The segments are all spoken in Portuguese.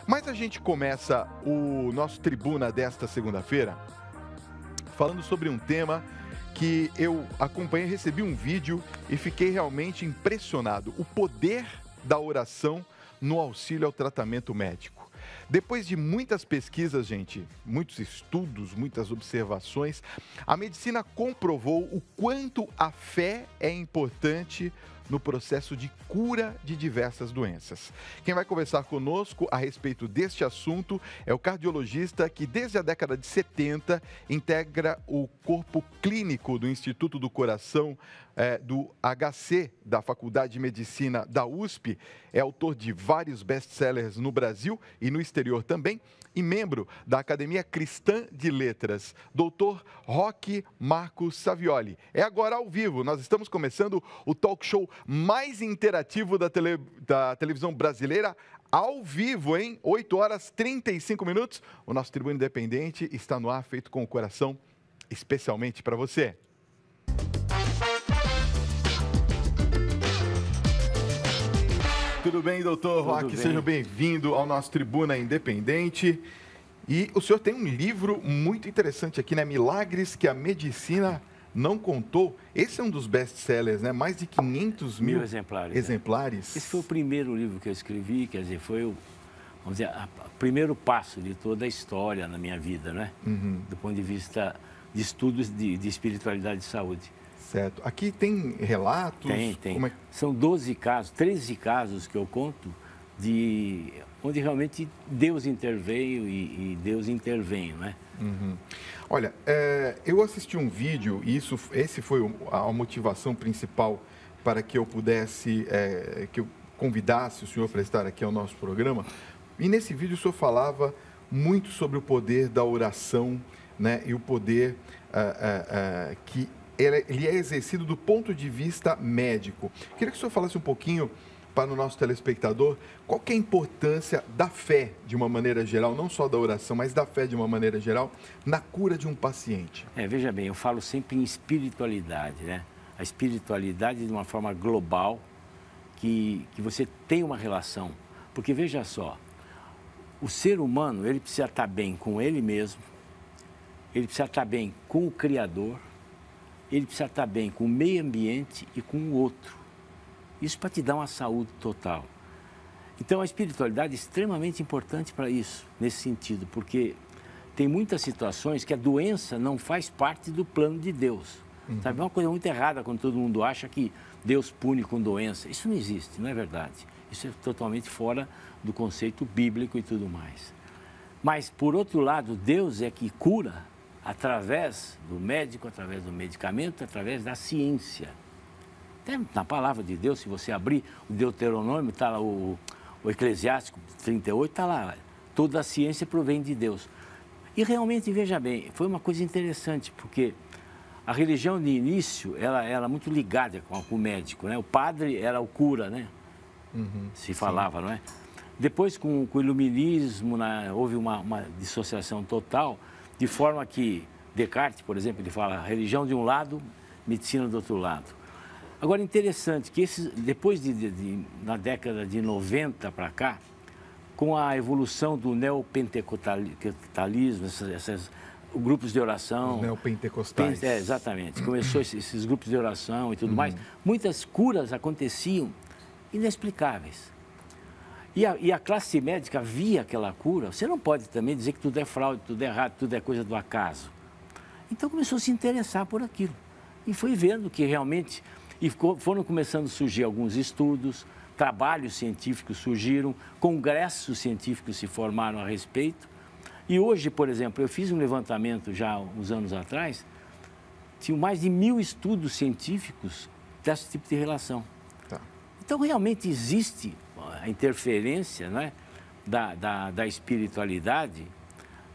Mas a gente começa o nosso Tribuna desta segunda-feira falando sobre um tema que eu acompanhei, recebi um vídeo e fiquei realmente impressionado. O poder da oração no auxílio ao tratamento médico. Depois de muitas pesquisas, gente, muitos estudos, muitas observações, a medicina comprovou o quanto a fé é importante no processo de cura de diversas doenças. Quem vai conversar conosco a respeito deste assunto é o cardiologista que, desde a década de 70, integra o corpo clínico do Instituto do Coração do HC, da Faculdade de Medicina da USP, é autor de vários best-sellers no Brasil e no exterior também, e membro da Academia Cristã de Letras, Dr. Roque Marcos Savioli. É agora ao vivo, nós estamos começando o talk show mais interativo da televisão brasileira, ao vivo, hein? 8 horas 35 minutos. O nosso Tribuna Independente está no ar, feito com o coração, especialmente para você. Tudo bem, doutor Roque? Seja bem-vindo ao nosso Tribuna Independente. E o senhor tem um livro muito interessante aqui, né? Milagres que a medicina não contou. Esse é um dos best-sellers, né? Mais de 500 mil exemplares. Esse foi o primeiro livro que eu escrevi, quer dizer, foi vamos dizer, o primeiro passo de toda a história na minha vida, né? Do ponto de vista de estudos de espiritualidade e saúde. Certo. Aqui tem relatos? Tem. Como é... São 12 casos, 13 casos que eu conto de onde realmente Deus interveio e Deus intervém, né? Olha, eu assisti um vídeo e esse foi a motivação principal para que eu pudesse, que eu convidasse o senhor para estar aqui ao nosso programa. E nesse vídeo o senhor falava muito sobre o poder da oração, né? E o poder que ele é exercido do ponto de vista médico. Queria que o senhor falasse um pouquinho para o nosso telespectador qual que é a importância da fé, de uma maneira geral, não só da oração, mas da fé de uma maneira geral, na cura de um paciente. Veja bem, eu falo sempre em espiritualidade, né? A espiritualidade de uma forma global, que você tem uma relação. Porque veja só, o ser humano, ele precisa estar bem com ele mesmo, ele precisa estar bem com o Criador, ele precisa estar bem com o meio ambiente e com o outro. Isso para te dar uma saúde total. Então, a espiritualidade é extremamente importante para isso, nesse sentido, porque tem muitas situações que a doença não faz parte do plano de Deus. Sabe, é uma coisa muito errada quando todo mundo acha que Deus pune com doença. Isso não existe, não é verdade. Isso é totalmente fora do conceito bíblico e tudo mais. Mas, por outro lado, Deus é que cura através do médico, através do medicamento, através da ciência. Até na palavra de Deus, se você abrir o Deuteronômio, está lá o Eclesiástico 38, está lá, toda a ciência provém de Deus. E realmente, veja bem, foi uma coisa interessante, porque a religião de início, ela era muito ligada com o médico, né? O padre era o cura, né? Se falava, não é? Depois, com o iluminismo, houve uma dissociação total, de forma que Descartes, por exemplo, ele fala religião de um lado, medicina do outro lado. Agora, interessante que depois na década de 90 para cá, com a evolução do neopentecostalismo, esses grupos de oração... Os neopentecostais. Exatamente. Começou esses grupos de oração e tudo mais. Muitas curas aconteciam inexplicáveis. E a classe médica via aquela cura. Você não pode também dizer que tudo é fraude, tudo é errado, tudo é coisa do acaso. Então começou a se interessar por aquilo. E foi vendo que realmente... E foram começando a surgir alguns estudos, trabalhos científicos surgiram, congressos científicos se formaram a respeito. E hoje, por exemplo, eu fiz um levantamento já uns anos atrás, tinha mais de 1000 estudos científicos desse tipo de relação. Então, realmente existe a interferência, né, da espiritualidade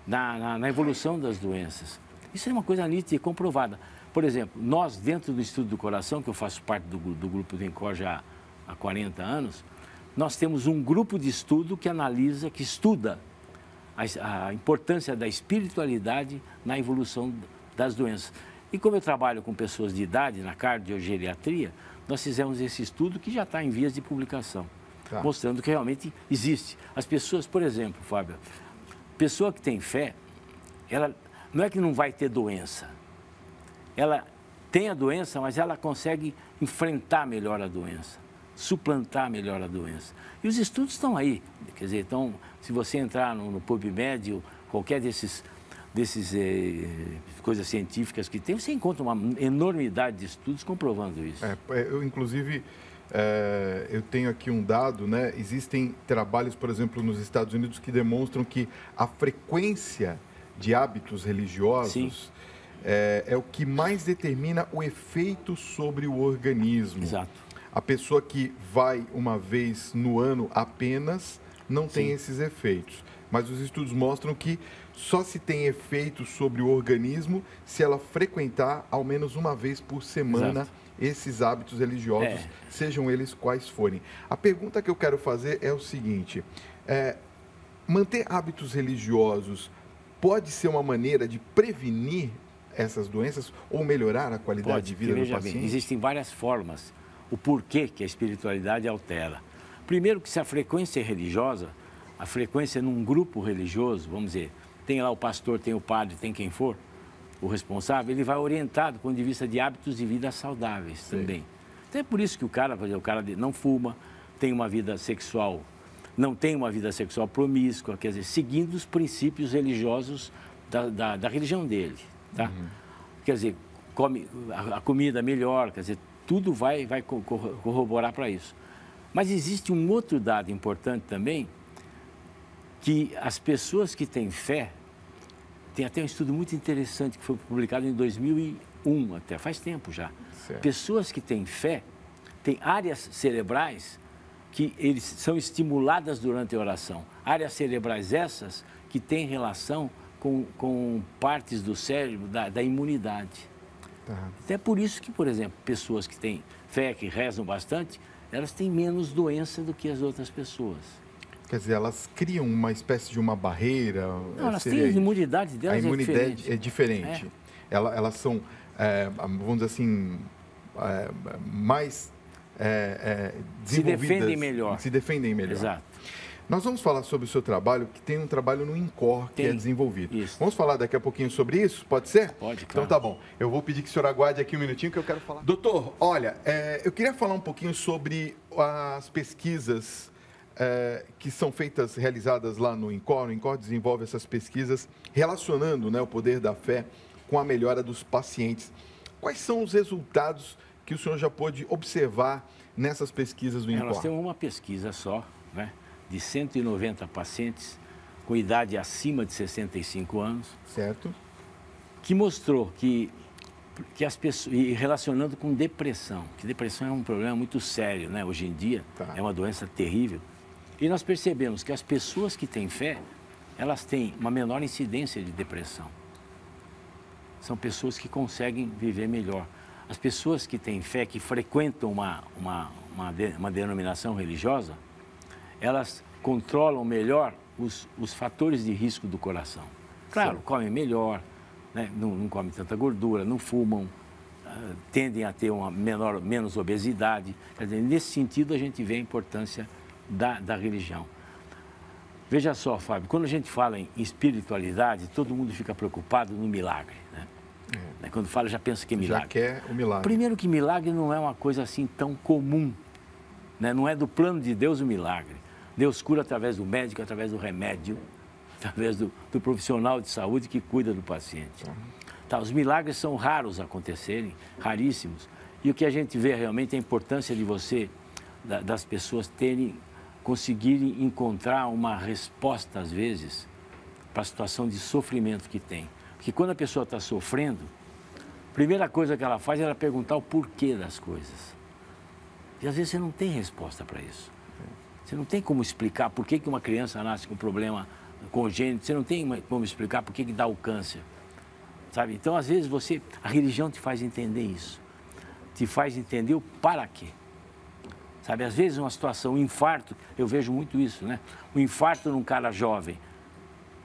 na evolução das doenças. Isso é uma coisa nítida e comprovada. Por exemplo, nós, dentro do Estudo do Coração, que eu faço parte do grupo do INCOR já há 40 anos, nós temos um grupo de estudo que analisa, que estuda a importância da espiritualidade na evolução das doenças. E como eu trabalho com pessoas de idade, na cardiogeriatria, nós fizemos esse estudo que já está em vias de publicação. mostrando que realmente existe. As pessoas, por exemplo, Fábio, pessoa que tem fé, ela não é que não vai ter doença. Ela tem a doença, mas ela consegue enfrentar melhor a doença, suplantar melhor a doença. E os estudos estão aí. Quer dizer, então, se você entrar no PubMed, qualquer desses coisas científicas que tem, você encontra uma enormidade de estudos comprovando isso. Eu, inclusive, eu tenho aqui um dado, né? Existem trabalhos, por exemplo, nos Estados Unidos que demonstram que a frequência de hábitos religiosos é o que mais determina o efeito sobre o organismo. Exato. A pessoa que vai uma vez no ano apenas não tem esses efeitos. Mas os estudos mostram que só se tem efeito sobre o organismo se ela frequentar ao menos uma vez por semana esses hábitos religiosos, sejam eles quais forem. A pergunta que eu quero fazer é o seguinte: manter hábitos religiosos pode ser uma maneira de prevenir essas doenças ou melhorar a qualidade de vida do paciente? Bem, existem várias formas. O porquê que a espiritualidade altera. Primeiro que se a frequência é religiosa, a frequência num grupo religioso, vamos dizer, tem lá o pastor, tem o padre, tem quem for, o responsável, ele vai orientado do ponto de vista de hábitos de vida saudáveis também. Então é por isso que o cara não fuma, tem uma vida sexual, não tem uma vida sexual promíscua, quer dizer, seguindo os princípios religiosos da religião dele. Tá? Quer dizer, come a comida melhor, quer dizer, tudo vai corroborar para isso. Mas existe um outro dado importante também, que as pessoas que têm fé, tem até um estudo muito interessante que foi publicado em 2001, até faz tempo já. Pessoas que têm fé, têm áreas cerebrais que eles são estimuladas durante a oração. Áreas cerebrais essas que têm relação com partes do cérebro da imunidade. Até por isso que, por exemplo, pessoas que têm fé, que rezam bastante, elas têm menos doença do que as outras pessoas. Quer dizer, elas criam uma espécie de uma barreira? Não, elas têm a imunidade delas. A imunidade é diferente. Elas são, vamos dizer assim, mais desenvolvidas. Se defendem melhor. Se defendem melhor. Exato. Nós vamos falar sobre o seu trabalho, que tem um trabalho no INCOR que é desenvolvido. Isso. Vamos falar daqui a pouquinho sobre isso? Pode ser? Pode, claro. Então tá bom. Eu vou pedir que o senhor aguarde aqui um minutinho que eu quero falar. Doutor, olha, eu queria falar um pouquinho sobre as pesquisas que são realizadas lá no INCOR. O INCOR desenvolve essas pesquisas relacionando, né, o poder da fé com a melhora dos pacientes. Quais são os resultados que o senhor já pôde observar nessas pesquisas do INCOR? Nós temos uma pesquisa só, né, de 190 pacientes com idade acima de 65 anos. Certo. Que mostrou que as pessoas, e relacionando com depressão, que depressão é um problema muito sério, né? Hoje em dia, é uma doença terrível. E nós percebemos que as pessoas que têm fé, elas têm uma menor incidência de depressão. São pessoas que conseguem viver melhor. As pessoas que têm fé, que frequentam uma denominação religiosa, elas controlam melhor os fatores de risco do coração. Claro, comem melhor, né? Não comem tanta gordura, não fumam, tendem a ter menos obesidade. Quer dizer, nesse sentido, a gente vê a importância da religião. Veja só, Fábio, quando a gente fala em espiritualidade, todo mundo fica preocupado no milagre, né? Quando fala, já pensa que é milagre. Já quer o milagre. Primeiro que milagre não é uma coisa assim tão comum, né? Não é do plano de Deus o milagre. Deus cura através do médico, através do remédio, através do profissional de saúde que cuida do paciente. Os milagres são raros acontecerem, raríssimos. E o que a gente vê realmente é a importância de das pessoas conseguirem encontrar uma resposta, às vezes, para a situação de sofrimento que tem. Porque quando a pessoa está sofrendo, a primeira coisa que ela faz é ela perguntar o porquê das coisas. E às vezes você não tem resposta para isso. Você não tem como explicar por que uma criança nasce com problema congênito, você não tem como explicar por que dá o câncer. Sabe? Então, às vezes, a religião te faz entender isso. Te faz entender o para quê. Sabe, às vezes uma situação, um infarto, eu vejo muito isso, né? Um infarto num cara jovem.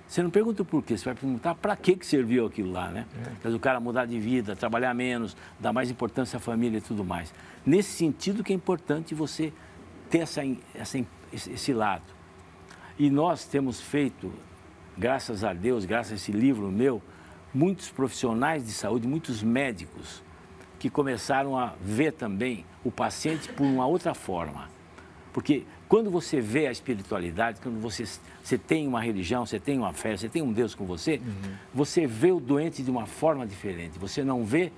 Você não pergunta o porquê, você vai perguntar para que serviu aquilo lá, né? Quer dizer, o cara mudar de vida, trabalhar menos, dar mais importância à família e tudo mais. Nesse sentido que é importante você ter esse lado. E nós temos feito, graças a Deus, graças a esse livro meu, muitos profissionais de saúde, muitos médicos, que começaram a ver também o paciente por uma outra forma. Porque quando você vê a espiritualidade, quando você tem uma religião, você tem uma fé, você tem um Deus com você, você vê o doente de uma forma diferente. Você não vê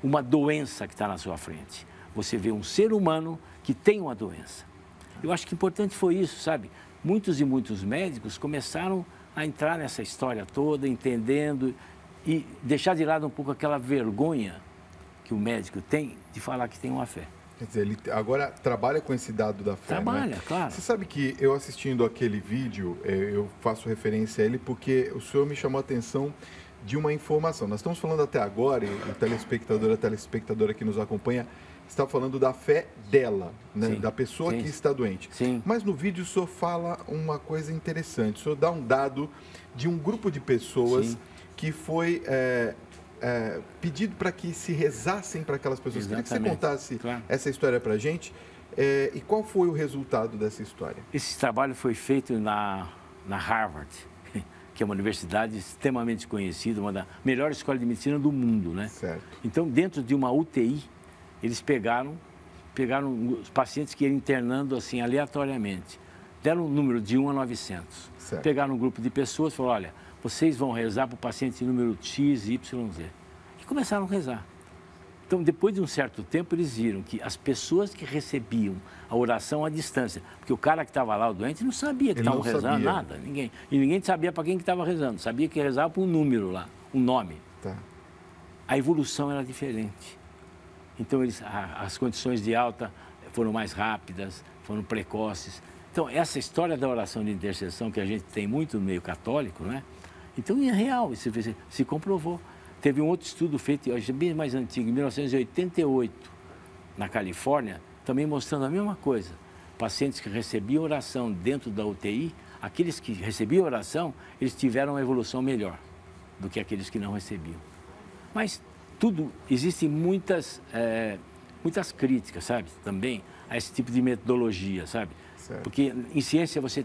uma doença que está na sua frente. Você vê um ser humano que tem uma doença. Eu acho que importante foi isso, sabe? Muitos e muitos médicos começaram a entrar nessa história toda, entendendo e deixar de lado um pouco aquela vergonha que o médico tem de falar que tem uma fé. Quer dizer, ele agora trabalha com esse dado da fé, Trabalha, né? claro. Você sabe que eu assistindo aquele vídeo, eu faço referência a ele porque o senhor me chamou a atenção de uma informação. Nós estamos falando até agora, e o telespectador, a telespectadora que nos acompanha, está falando da fé dela, né? Sim, Da pessoa sim, que está doente. sim. Mas no vídeo o senhor fala uma coisa interessante. O senhor dá um dado de um grupo de pessoas Sim. que foi pedido para que se rezassem para aquelas pessoas. Queria que você Exatamente. contasse Claro. essa história para a gente. E qual foi o resultado dessa história? Esse trabalho foi feito na Harvard, que é uma universidade extremamente conhecida, uma das melhores escolas de medicina do mundo, né? Certo. Então, dentro de uma UTI, eles pegaram os pacientes que iam internando assim aleatoriamente. Deram um número de 1 a 900. Certo. Pegaram um grupo de pessoas e falaram, olha, vocês vão rezar para o paciente número X, Y, Z. E começaram a rezar. Então, depois de um certo tempo, eles viram que as pessoas que recebiam a oração à distância, porque o cara que estava lá, o doente, não sabia que Ele não estavam rezando sabia. nada, ninguém. E ninguém sabia para quem que estava rezando, sabia que rezava para um número lá, um nome. Tá. A evolução era diferente. Então, as condições de alta foram mais rápidas, foram precoces. Então, essa história da oração de intercessão, que a gente tem muito no meio católico, né? Então, é real, isso se comprovou. Teve um outro estudo feito, bem mais antigo, em 1988, na Califórnia, também mostrando a mesma coisa. Pacientes que recebiam oração dentro da UTI, aqueles que recebiam oração, eles tiveram uma evolução melhor do que aqueles que não recebiam. Mas existem muitas críticas, sabe, também, a esse tipo de metodologia, sabe? Certo. Porque em ciência você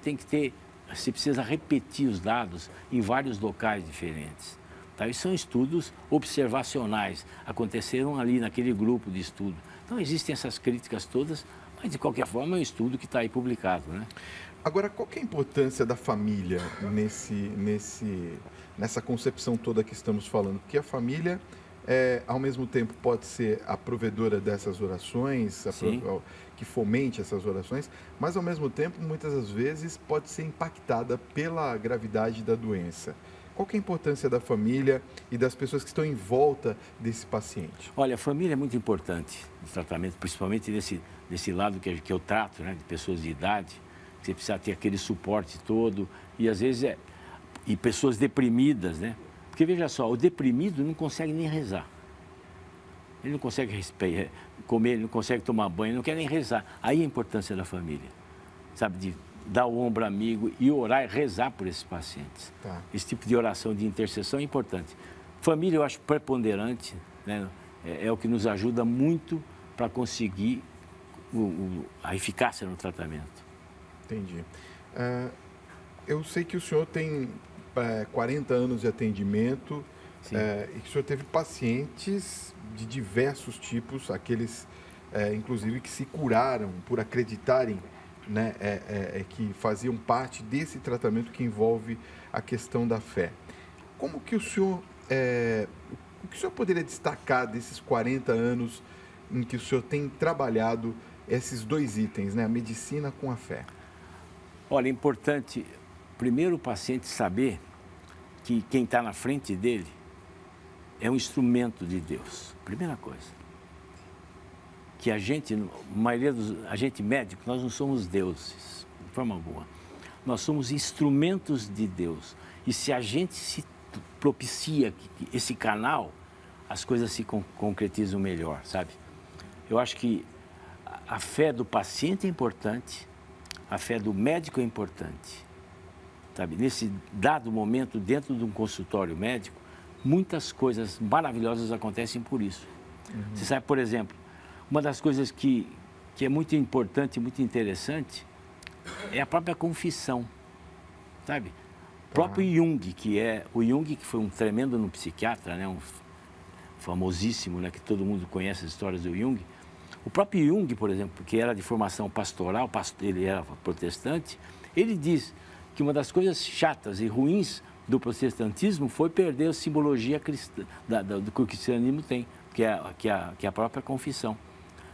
precisa repetir os dados em vários locais diferentes. Tá? E são estudos observacionais, aconteceram ali naquele grupo de estudo. Então existem essas críticas todas, mas de qualquer forma é um estudo que está aí publicado, né? Agora, qual que é a importância da família nessa concepção toda que estamos falando? Porque a família, ao mesmo tempo, pode ser a provedora dessas orações, que fomente essas orações, mas, ao mesmo tempo, muitas das vezes, pode ser impactada pela gravidade da doença. Qual que é a importância da família e das pessoas que estão em volta desse paciente? Olha, a família é muito importante no tratamento, principalmente desse lado que eu trato, né, de pessoas de idade. Você precisa ter aquele suporte todo e, às vezes, e pessoas deprimidas, né? Porque, veja só, o deprimido não consegue nem rezar. Ele não consegue comer, ele não consegue tomar banho, ele não quer nem rezar. Aí a importância da família, sabe, de dar o ombro amigo e orar e rezar por esses pacientes. Tá. Esse tipo de oração de intercessão é importante. Família eu acho preponderante, né? É o que nos ajuda muito para conseguir a eficácia no tratamento. Entendi. Eu sei que o senhor tem 40 anos de atendimento e que o senhor teve pacientes de diversos tipos, aqueles, inclusive, que se curaram por acreditarem, né, que faziam parte desse tratamento que envolve a questão da fé. Como que o senhor poderia destacar desses 40 anos em que o senhor tem trabalhado esses dois itens, né, a medicina com a fé? Olha, é importante, primeiro, o paciente saber que quem está na frente dele é um instrumento de Deus, primeira coisa. Que a gente médico, nós não somos deuses, de forma alguma. Nós somos instrumentos de Deus. E se a gente se propicia esse canal, as coisas se concretizam melhor, sabe? Eu acho que a fé do paciente é importante, a fé do médico é importante, sabe? Nesse dado momento, dentro de um consultório médico, muitas coisas maravilhosas acontecem por isso. Você sabe, por exemplo, uma das coisas que é muito importante, muito interessante, é a própria confissão, sabe? O próprio Jung, o Jung, que foi um tremendo psiquiatra, né? Um famosíssimo, né? Que todo mundo conhece as histórias do Jung. O próprio Jung, por exemplo, que era de formação pastoral, ele era protestante, ele diz que uma das coisas chatas e ruins do protestantismo foi perder a simbologia cristã, do que o cristianismo tem, que é a própria confissão.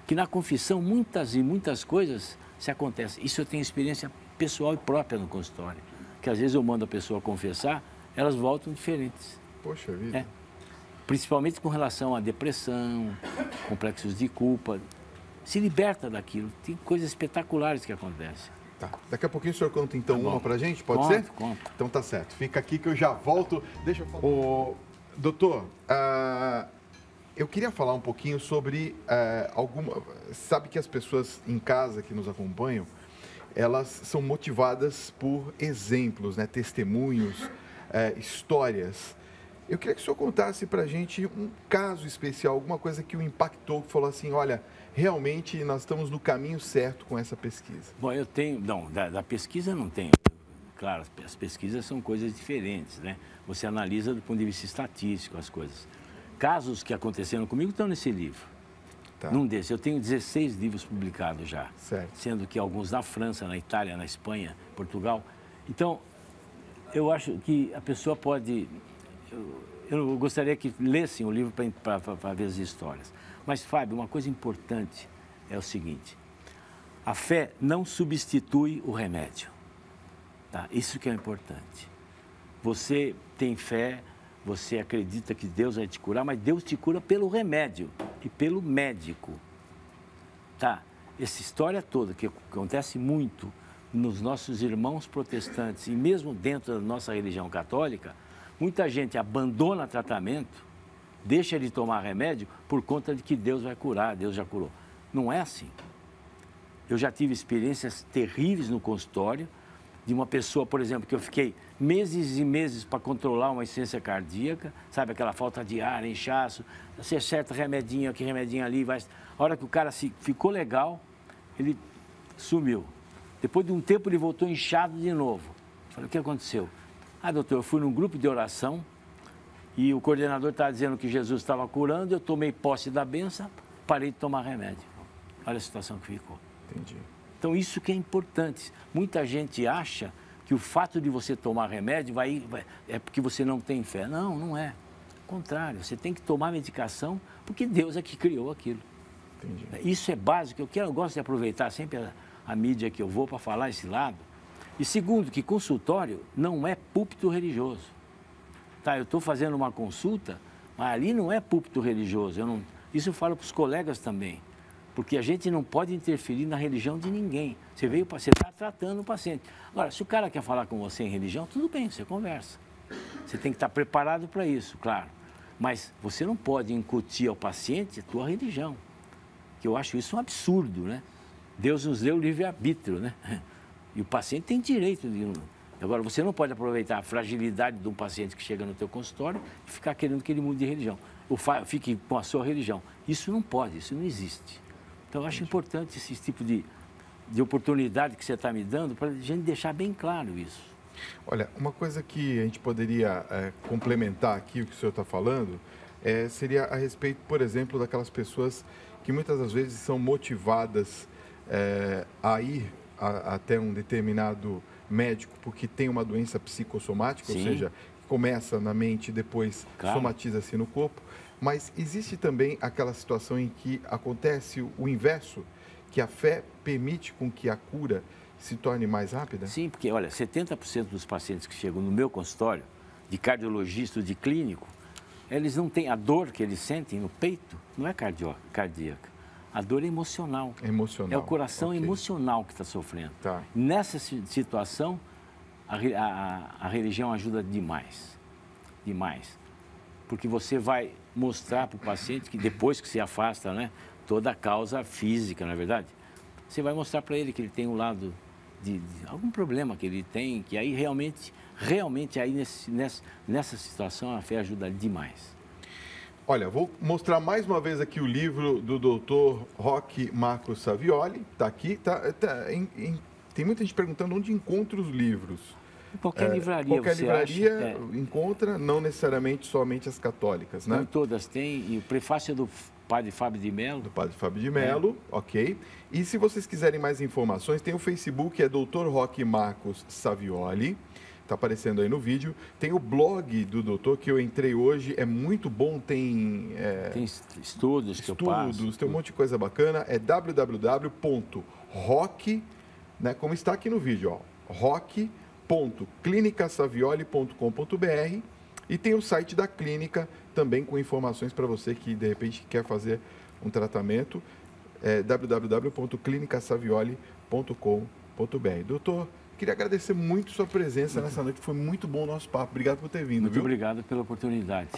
Que na confissão muitas coisas se acontecem. Isso eu tenho experiência pessoal e própria no consultório. Que às vezes eu mando a pessoa confessar, elas voltam diferentes. Poxa vida. É. Principalmente com relação à depressão, complexos de culpa. Se liberta daquilo. Tem coisas espetaculares que acontecem. Tá. Daqui a pouquinho o senhor conta então uma pra gente, pode ser? Conta. Então tá certo. Fica aqui que eu já volto. Deixa eu falar. Doutor, eu queria falar um pouquinho sobre Sabe que as pessoas em casa que nos acompanham, elas são motivadas por exemplos, né? Testemunhos, histórias. Eu queria que o senhor contasse pra gente um caso especial, alguma coisa que o impactou, que falou assim, olha, realmente nós estamos no caminho certo com essa pesquisa. Bom, da pesquisa não tenho. Claro, as pesquisas são coisas diferentes, né? Você analisa do ponto de vista estatístico as coisas. Casos que aconteceram comigo estão nesse livro. Tá. Num desses, eu tenho 16 livros publicados já. Certo. Sendo que alguns na França, na Itália, na Espanha, Portugal. Então, eu acho que a pessoa pode... Eu gostaria que lessem o livro para ver as histórias. Mas, Fábio, uma coisa importante é o seguinte. A fé não substitui o remédio. Tá? Isso que é importante. Você tem fé, você acredita que Deus vai te curar, mas Deus te cura pelo remédio e pelo médico. Tá? Essa história toda, que acontece muito nos nossos irmãos protestantes e mesmo dentro da nossa religião católica, muita gente abandona tratamento, deixa de tomar remédio por conta de que Deus vai curar, Deus já curou. Não é assim. Eu já tive experiências terríveis no consultório, de uma pessoa, por exemplo, que eu fiquei meses e meses para controlar uma insuficiência cardíaca, sabe, aquela falta de ar, inchaço, você acerta remedinho aqui, remedinho ali, vai... A hora que o cara ficou legal, ele sumiu. Depois de um tempo ele voltou inchado de novo. Falei, o que aconteceu? Ah, doutor, eu fui num grupo de oração e o coordenador estava dizendo que Jesus estava curando, eu tomei posse da bênção, parei de tomar remédio. Olha a situação que ficou. Entendi. Então, isso que é importante. Muita gente acha que o fato de você tomar remédio é porque você não tem fé. Não, não é. Ao contrário, você tem que tomar medicação porque Deus é que criou aquilo. Entendi. Isso é básico. Eu gosto de aproveitar sempre a mídia que eu vou para falar esse lado. E segundo, que consultório não é púlpito religioso. Tá, eu estou fazendo uma consulta, mas ali não é púlpito religioso. Isso eu falo para os colegas também. Porque a gente não pode interferir na religião de ninguém. Você está tratando o paciente. Agora, se o cara quer falar com você em religião, tudo bem, você conversa. Você tem que estar preparado para isso, claro. Mas você não pode incutir ao paciente a tua religião. Que eu acho isso um absurdo, né? Deus nos deu o livre-arbítrio, né? E o paciente tem direito de... Agora, você não pode aproveitar a fragilidade de um paciente que chega no teu consultório e ficar querendo que ele mude de religião. Ou fique com a sua religião. Isso não pode, isso não existe. Então, eu acho importante esse tipo de oportunidade que você está me dando para a gente deixar bem claro isso. Olha, uma coisa que a gente poderia complementar aqui o que o senhor está falando seria a respeito, por exemplo, daquelas pessoas que muitas das vezes são motivadas a ir até um determinado médico porque tem uma doença psicossomática, Sim. ou seja, começa na mente e depois somatiza-se no corpo. Mas existe também aquela situação em que acontece o inverso, que a fé permite com que a cura se torne mais rápida? Sim, porque, olha, 70% dos pacientes que chegam no meu consultório, de cardiologista ou de clínico, eles não têm a dor que eles sentem no peito, não é cardíaca. A dor é emocional. Emocional. É o coração emocional que está sofrendo. Tá. Nessa situação, a religião ajuda demais. Demais. Porque você vai mostrar para o paciente que depois que se afasta, né, toda a causa física, não é verdade? Você vai mostrar para ele que ele tem um lado de algum problema que ele tem, que aí realmente aí nessa situação a fé ajuda demais. Olha, vou mostrar mais uma vez aqui o livro do Dr. Roque Marcos Savioli. Está aqui, tá Tem muita gente perguntando onde encontra os livros. Qualquer livraria, Qualquer você livraria acha, encontra, não necessariamente somente as católicas, né? Não todas têm, e o prefácio é do Padre Fábio de Mello. Do Padre Fábio de Mello, ok. E se vocês quiserem mais informações, tem o Facebook, é Dr. Roque Marcos Savioli, está aparecendo aí no vídeo. Tem o blog do doutor, que eu entrei hoje, é muito bom, tem... Tem estudos que eu passo. Tem um monte de coisa bacana, é www.roque, né, como está aqui no vídeo, ó, roque.clinicasavioli.com.br, e tem o site da clínica também com informações para você que de repente quer fazer um tratamento, www.clinicasavioli.com.br. Doutor, queria agradecer muito sua presença nessa noite, foi muito bom o nosso papo. Obrigado por ter vindo. Muito obrigado pela oportunidade.